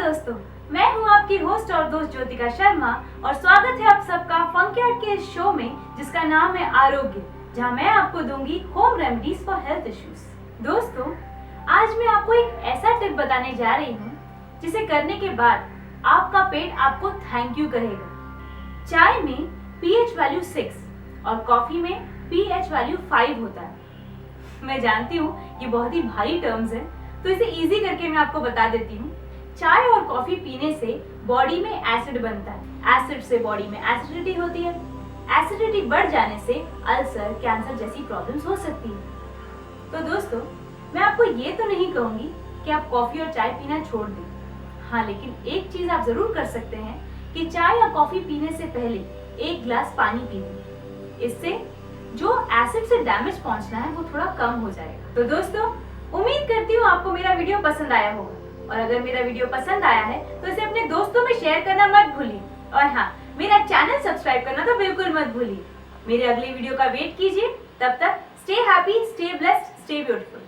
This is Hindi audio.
दोस्तों, मैं हूं आपकी होस्ट और दोस्त ज्योतिका शर्मा और स्वागत है आप सबका फंकी आर्ट के इस शो में जिसका नाम है आरोग्य, जहां मैं आपको दूंगी home remedies for health issues. दोस्तों, आज मैं आपको एक ऐसा टिप बताने जा रही हूं जिसे करने के बाद आपका पेट आपको थैंक यू कहेगा। चाय में pH वैल्यू 6 और कॉफी में pH वैल्यू 5 होता है। मैं जानती हूँ ये बहुत ही भारी टर्म्स है, तो इसे इजी करके मैं आपको बता देती हूँ। चाय और कॉफी पीने से बॉडी में एसिड बनता है, एसिड से बॉडी में एसिडिटी होती है, एसिडिटी बढ़ जाने से अल्सर, कैंसर जैसी प्रॉब्लम्स हो सकती है। तो दोस्तों, मैं आपको ये तो नहीं कहूंगी कि आप कॉफी और चाय पीना छोड़ दें। हाँ, लेकिन एक चीज आप जरूर कर सकते हैं कि चाय या कॉफी पीने से पहले 1 गिलास पानी पी लें। इससे जो एसिड से डैमेज पहुंचना है वो थोड़ा कम हो जाएगा। तो दोस्तों, उम्मीद करती हूँ आपको मेरा वीडियो पसंद आया होगा, और अगर मेरा वीडियो पसंद आया है तो इसे अपने दोस्तों में शेयर करना मत भूलिए। और हाँ, मेरा चैनल सब्सक्राइब करना तो बिल्कुल मत भूलिए। मेरे अगले वीडियो का वेट कीजिए। तब तक stay happy, stay blessed, stay beautiful.